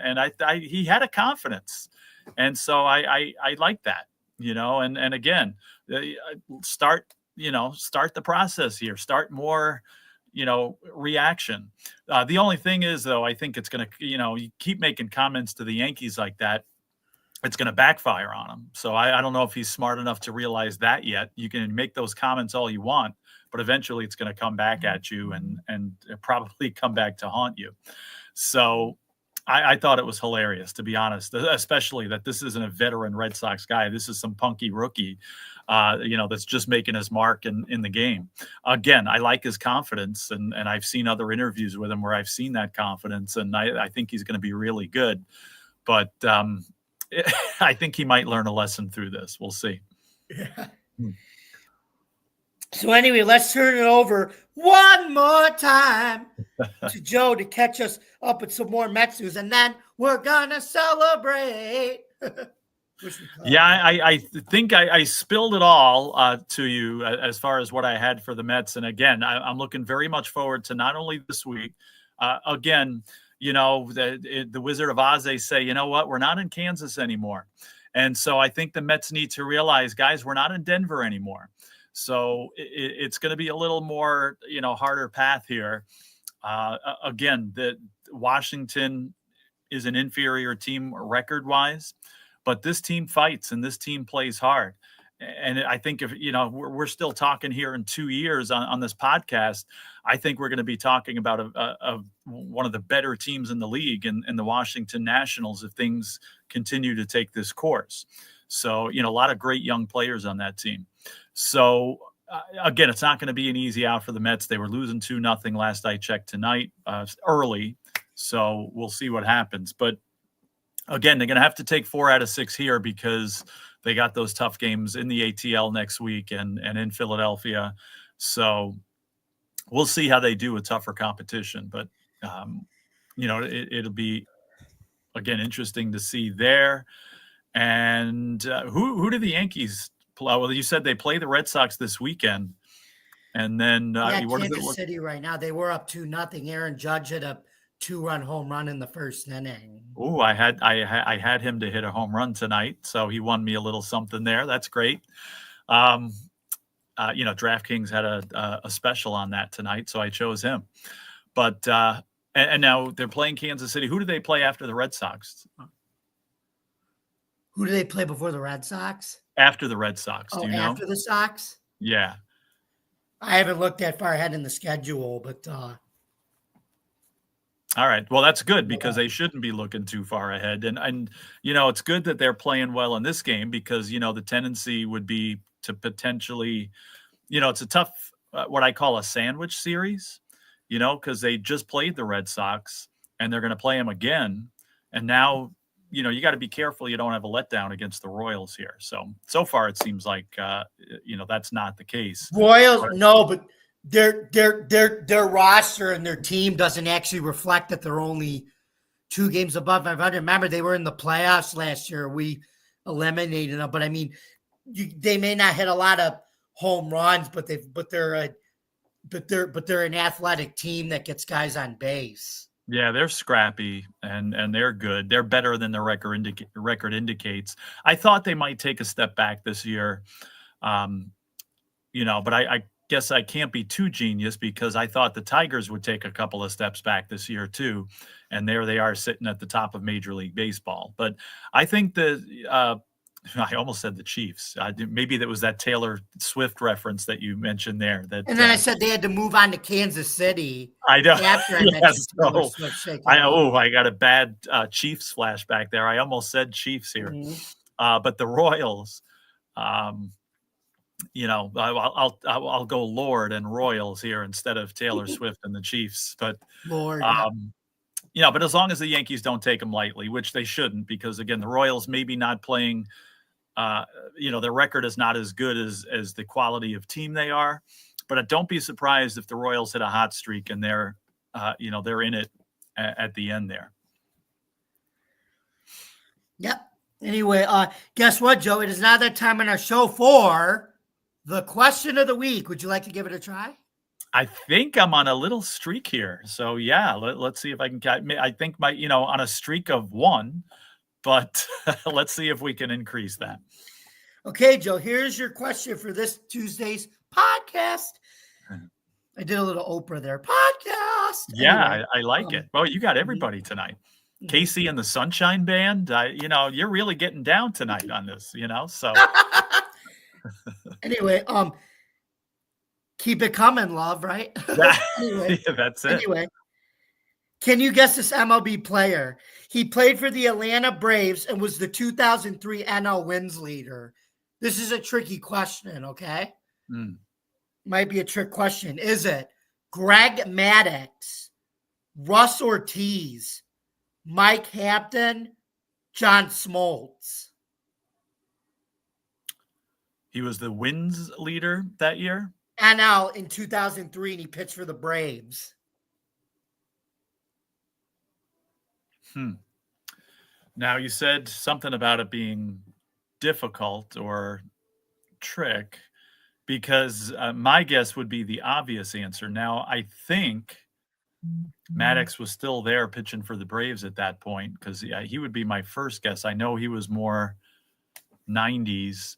he had a confidence, and so I like that. And again, start the process here, start more, reaction. The only thing is, though, I think it's going to, you keep making comments to the Yankees like that, it's going to backfire on him. So I don't know if he's smart enough to realize that yet. You can make those comments all you want, but eventually it's going to come back at you and probably come back to haunt you. So I thought it was hilarious, to be honest, especially that this isn't a veteran Red Sox guy. This is some punky rookie, that's just making his mark in the game. Again, I like his confidence, and I've seen other interviews with him where I've seen that confidence, and I think he's going to be really good. But I think he might learn a lesson through this. We'll see. Yeah. So anyway, let's turn it over one more time to Joe to catch us up with some more Mets news, and then we're gonna celebrate. Yeah, I think I spilled it all to you as far as what I had for the Mets, and again, I'm looking very much forward to not only this week. Again, the Wizard of Oz, they say, you know what, we're not in Kansas anymore, and so I think the Mets need to realize, guys, we're not in Denver anymore. So it's going to be a little more, harder path here. Again, the Washington is an inferior team record-wise, but this team fights and this team plays hard. And I think if, we're still talking here in 2 years on this podcast, I think we're going to be talking about one of the better teams in the league in the Washington Nationals if things continue to take this course. So, a lot of great young players on that team. So, again, it's not going to be an easy out for the Mets. They were losing 2-0 last I checked tonight, early. So we'll see what happens. But again, they're going to have to take 4 out of 6 here because they got those tough games in the ATL next week and in Philadelphia. So we'll see how they do with tougher competition. But, it'll be, again, interesting to see there. And who do the Yankees play? Well, you said they play the Red Sox this weekend, and then Kansas City right now. They were up 2-0. Aaron Judge hit a 2-run home run in the first inning. Oh, I had him to hit a home run tonight, so he won me a little something there. That's great. DraftKings had a special on that tonight, so I chose him. But and now they're playing Kansas City. Who do they play after the Red Sox? Who do they play before the Red Sox? After the Red Sox. Do you know? After the Sox? Yeah. I haven't looked that far ahead in the schedule, but all right. Well, that's good because they shouldn't be looking too far ahead. And it's good that they're playing well in this game because, the tendency would be to potentially, it's a tough what I call a sandwich series, because they just played the Red Sox and they're going to play them again. And now, you got to be careful you don't have a letdown against the Royals here. So far it seems like, that's not the case. Royals, no, but their roster and their team doesn't actually reflect that they're only 2 games above 500. Remember, they were in the playoffs last year. We eliminated them, but I mean, they may not hit a lot of home runs, but they're an athletic team that gets guys on base. Yeah, they're scrappy and they're good. They're better than the record indicates. I thought they might take a step back this year, but I guess I can't be too genius because I thought the Tigers would take a couple of steps back this year too, and there they are sitting at the top of Major League Baseball. But I think I almost said the Chiefs. Maybe that was that Taylor Swift reference that you mentioned there. And then I said they had to move on to Kansas City. I know. After I mentioned Taylor Swift I got a bad Chiefs flashback there. I almost said Chiefs here. Mm-hmm. But the Royals, I'll go Lord and Royals here instead of Taylor Swift and the Chiefs. But Lord. But as long as the Yankees don't take them lightly, which they shouldn't, because again, the Royals maybe not playing. Their record is not as good as the quality of team they are, but don't be surprised if the Royals hit a hot streak and they're in it at the end there. Yep. Anyway, guess what, Joe? It is now that time in our show for the question of the week. Would you like to give it a try? I think I'm on a little streak here. So yeah, let's see if I can. I think on a streak of 1. But let's see if we can increase that. Okay, Joe, here's your question for this Tuesday's podcast. I did a little Oprah there. Podcast. Yeah, anyway, I like it. Well, you got everybody tonight. Casey and the Sunshine Band. You're really getting down tonight on this, so. Anyway, keep it coming, love, right? Anyway, yeah, that's it. Anyway. Can you guess this MLB player? He played for the Atlanta Braves and was the 2003 NL wins leader. This is a tricky question, okay? Might be a trick question. Is it Greg Maddux, Russ Ortiz, Mike Hampton, John Smoltz? He was the wins leader that year? NL in 2003, and he pitched for the Braves. Now, you said something about it being difficult or trick because my guess would be the obvious answer. Now, I think Maddux was still there pitching for the Braves at that point because he would be my first guess. I know he was more 90s.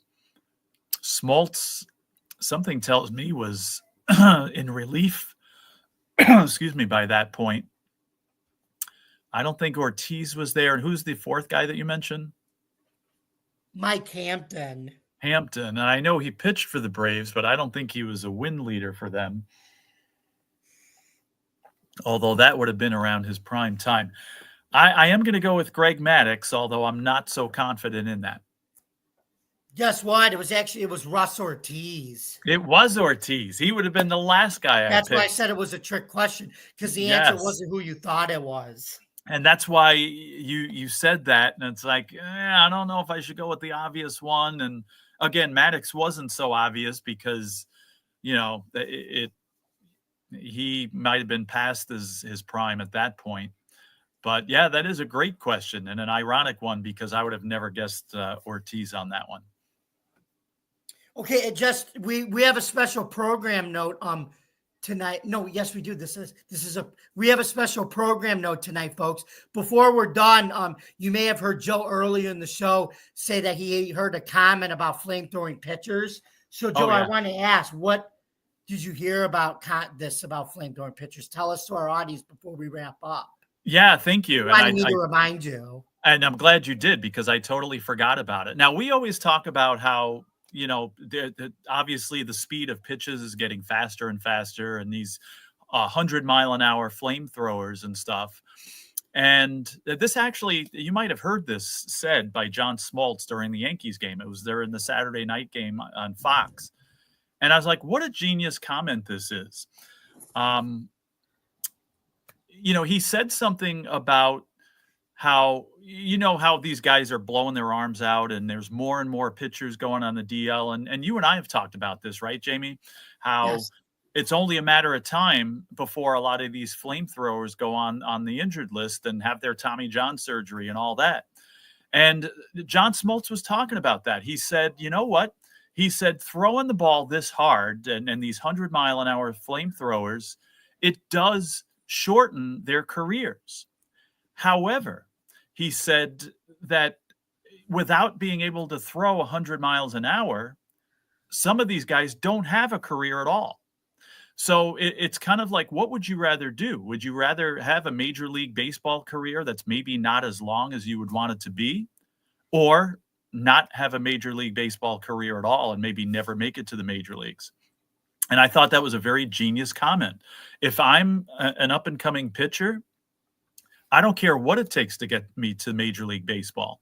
Smoltz, something tells me, was in relief, excuse me, by that point. I don't think Ortiz was there. And who's the fourth guy that you mentioned? Mike Hampton. And I know he pitched for the Braves, but I don't think he was a win leader for them. Although that would have been around his prime time. I am going to go with Greg Maddux, although I'm not so confident in that. Guess what? It was Russ Ortiz. It was Ortiz. He would have been the last guy. That's why I said it was a trick question, because the answer wasn't who you thought it was. And that's why you said that, and it's like, I don't know if I should go with the obvious one. And again, Maddux wasn't so obvious because, he might have been past his prime at that point. But yeah, that is a great question and an ironic one because I would have never guessed Ortiz on that one. Okay, we have a special program note tonight. No, yes, we do. We have a special program note tonight, folks. Before we're done, you may have heard Joe earlier in the show say that he heard a comment about flamethrowing pitchers. So, Joe, I want to ask, what did you hear about about flamethrowing pitchers? Tell us to our audience before we wrap up. Yeah, thank you. I need to remind you. And I'm glad you did because I totally forgot about it. Now, we always talk about how, obviously the speed of pitches is getting faster and faster and these 100-mile-an-hour flamethrowers and stuff. And this actually, you might have heard this said by John Smoltz during the Yankees game. It was there in the Saturday night game on Fox. And I was like, what a genius comment this is. Um, he said something about how how these guys are blowing their arms out and there's more and more pitchers going on the DL, and you and I have talked about this, right, Jamie? How Yes. it's only a matter of time before a lot of these flamethrowers go on the injured list and have their Tommy John surgery and all that. And John Smoltz was talking about that. He said, you know what? He said, throwing the ball this hard and these 100-mile-an-hour flamethrowers, it does shorten their careers. However, he said that without being able to throw 100 miles an hour, some of these guys don't have a career at all. So it's kind of like, what would you rather do? Would you rather have a Major League Baseball career that's maybe not as long as you would want it to be, or not have a Major League Baseball career at all and maybe never make it to the major leagues? And I thought that was a very genius comment. If I'm an up-and-coming pitcher, I don't care what it takes to get me to Major League Baseball.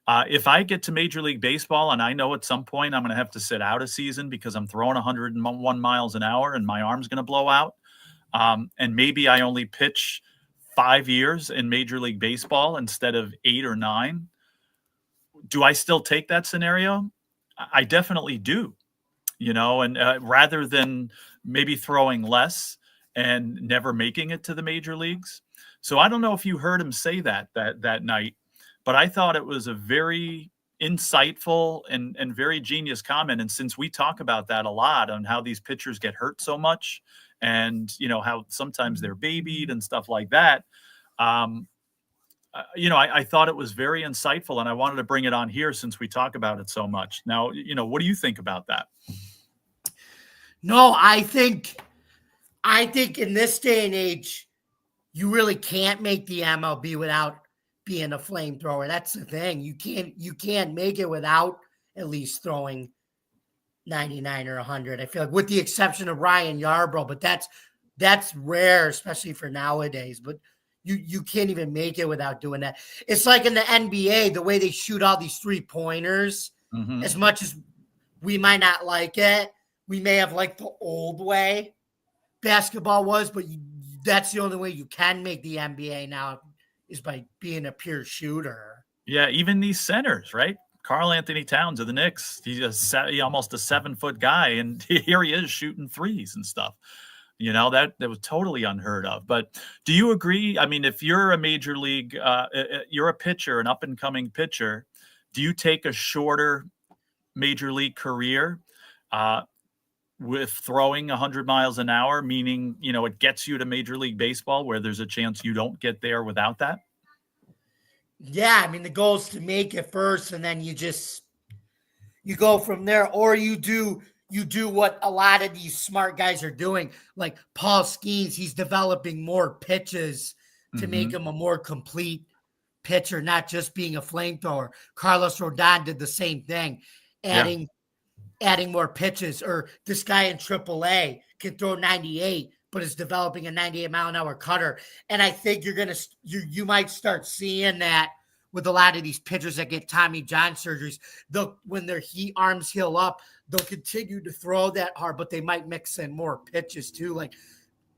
If I get to Major League Baseball and I know at some point I'm going to have to sit out a season because I'm throwing 101 miles an hour and my arm's going to blow out, and maybe I only pitch 5 years in Major League Baseball instead of 8 or 9, do I still take that scenario? I definitely do, and rather than maybe throwing less and never making it to the major leagues. So I don't know if you heard him say that night, but I thought it was a very insightful and very genius comment. And since we talk about that a lot on how these pitchers get hurt so much and, how sometimes they're babied and stuff like that, I thought it was very insightful, and I wanted to bring it on here since we talk about it so much. Now, what do you think about that? No, I think in this day and age, you really can't make the MLB without being a flamethrower. That's the thing. You can't make it without at least throwing 99 or 100. I feel like, with the exception of Ryan Yarbrough, but that's rare, especially for nowadays. But you can't even make it without doing that. It's like in the NBA, the way they shoot all these 3-pointers. Mm-hmm. As much as we might not like it, we may have liked the old way basketball was, but that's the only way you can make the NBA now is by being a pure shooter. Yeah, even these centers, right? Karl Anthony Towns of the Knicks, he's almost a 7-foot guy, and here he is shooting threes and stuff. That was totally unheard of. But do you agree? I mean, if you're a major league, you're a pitcher, an up-and-coming pitcher, do you take a shorter major league career with throwing 100 miles an hour, meaning, it gets you to Major League Baseball where there's a chance you don't get there without that? Yeah, I mean, the goal is to make it first, and then you go from there, or you do what a lot of these smart guys are doing. Like Paul Skeens, he's developing more pitches to make him a more complete pitcher, not just being a flamethrower. Carlos Rodon did the same thing, adding more pitches. Or this guy in AAA can throw 98, but is developing a 98-mile-an-hour cutter. And I think you might start seeing that with a lot of these pitchers that get Tommy John surgeries. When their arms heal up, they'll continue to throw that hard, but they might mix in more pitches too. Like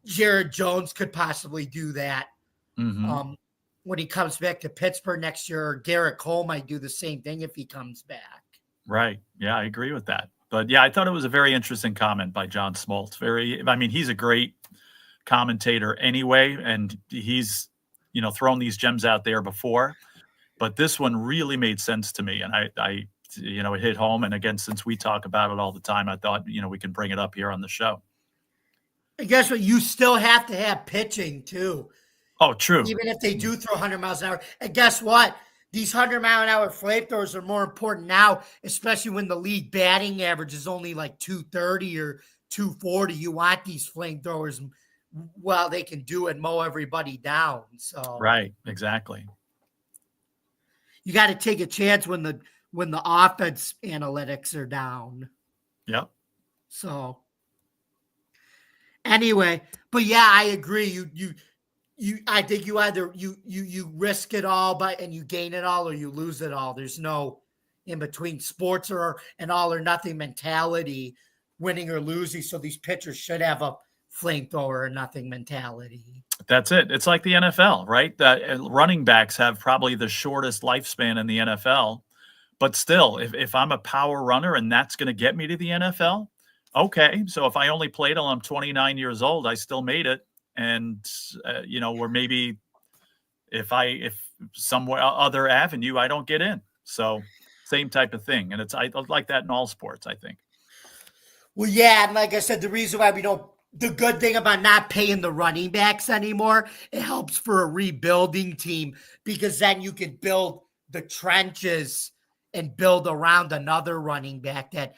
Jared Jones could possibly do that when he comes back to Pittsburgh next year. Or Garrett Cole might do the same thing if he comes back. Right. Yeah, I agree with that. But yeah, I thought it was a very interesting comment by John Smoltz. He's a great commentator anyway, and he's, thrown these gems out there before. But this one really made sense to me, and I it hit home. And again, since we talk about it all the time, I thought, we can bring it up here on the show. And guess what? You still have to have pitching too. Oh, true. Even if they do throw 100 miles an hour. And guess what? These 100-mile-an-hour flamethrowers are more important now, especially when the league batting average is only like 230 or 240. You want these flamethrowers while they can do it, mow everybody down. So right, exactly. You got to take a chance when the offense analytics are down. Yep. So anyway, but yeah, I agree. I think you either you risk it all and you gain it all, or you lose it all. There's no in between. Sports are an all or nothing mentality. winning or losing. So these pitchers should have a flamethrower or nothing mentality. That's it. It's like the NFL, right? The running backs have probably the shortest lifespan in the NFL. But still, if I'm a power runner and that's going to get me to the NFL, okay. So if I only played till I'm 29 years old, I still made it. And, or maybe if some other avenue, I don't get in. So same type of thing. And I like that in all sports, I think. Well, yeah. And like I said, the reason why the good thing about not paying the running backs anymore, it helps for a rebuilding team because then you can build the trenches and build around another running back that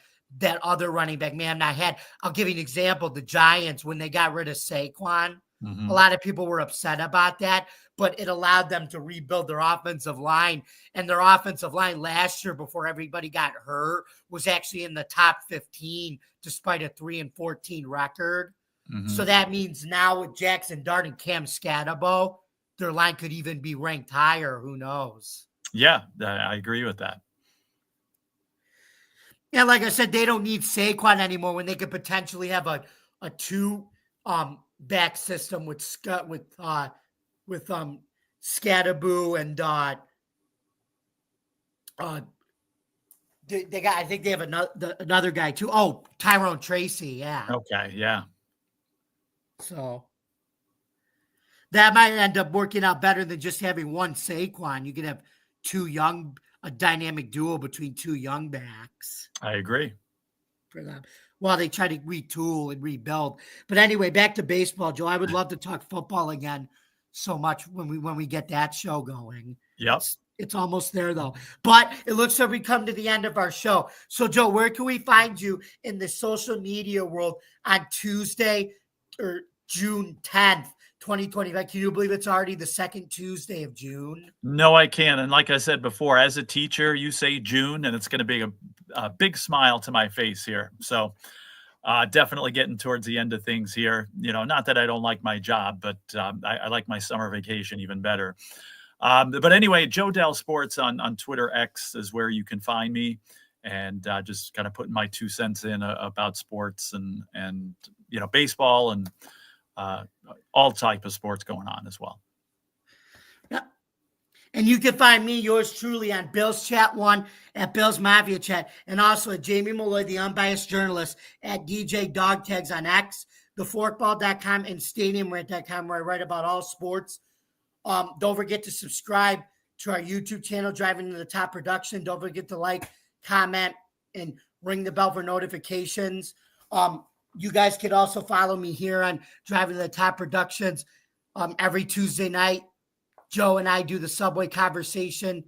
other running back may have not had. I'll give you an example. The Giants, when they got rid of Saquon, a lot of people were upset about that, but it allowed them to rebuild their offensive line. And their offensive line last year, before everybody got hurt, was actually in the top 15 despite a 3-14 record. So that means now with Jackson Dart and Cam Scatterbo, their line could even be ranked higher. Who knows? Yeah, I agree with that. Yeah, like I said, they don't need Saquon anymore when they could potentially have a two back system with Scatterboo and they got. I think they have another guy too. Oh, Tyrone Tracy. Yeah. Okay. Yeah. So that might end up working out better than just having one Saquon. You could have a dynamic duo between two young backs. I agree. For them while they try to retool and rebuild. But anyway, back to baseball, Joe. I would love to talk football again so much when we get that show going. Yep. It's almost there though. But it looks like we come to the end of our show. So Joe, where can we find you in the social media world on Tuesday or June 10th? 2025. Can you believe it's already the second Tuesday of June? No, I can't. And like I said before, as a teacher, you say June, and it's going to be a big smile to my face here. So definitely getting towards the end of things here. Not that I don't like my job, but I like my summer vacation even better. But anyway, Joe Dell Sports on Twitter X is where you can find me, and just kind of putting my 2 cents in about sports and baseball and all type of sports going on as well. Yeah. And you can find me, yours truly, on Bill's Chat 1 at Bill's Mafia Chat, and also at Jamie Malloy, the unbiased journalist, at DJ Dog Tags on X, theforkball.com, and stadiumrant.com, where I write about all sports. Don't forget to subscribe to our YouTube channel, Driving to the Top Production. Don't forget to like, comment, and ring the bell for notifications. You guys can also follow me here on Driving to the Top Productions every Tuesday night. Joe and I do the Subway Conversation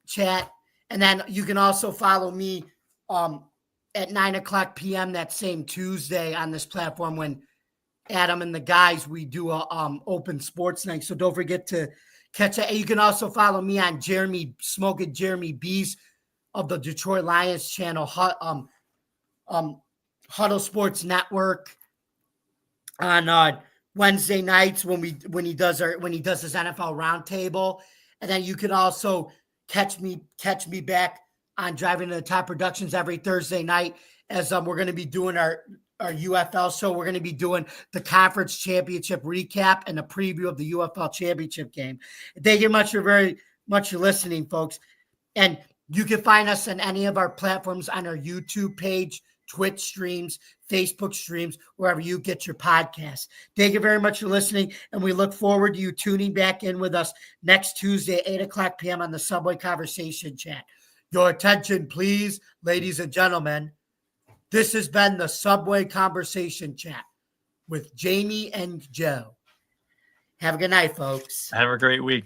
chat. And then you can also follow me at 9:00 p.m. that same Tuesday on this platform when Adam and the guys, we do a open sports night. So don't forget to catch it. And you can also follow me on Jeremy B's of the Detroit Lions channel, Huddle Sports Network, on Wednesday nights when he does his NFL roundtable. And then you can also catch me back on Driving to the Top Productions every Thursday night as we're going to be doing our UFL show. We're going to be doing the conference championship recap and a preview of the UFL championship game. Thank you very much for listening, folks. And you can find us on any of our platforms on our YouTube page, Twitch streams, Facebook streams, wherever you get your podcasts. Thank you very much for listening, and we look forward to you tuning back in with us next Tuesday, 8:00 p.m. on the Subway Conversation Chat. Your attention, please, ladies and gentlemen. This has been the Subway Conversation Chat with Jamie and Joe. Have a good night, folks. Have a great week.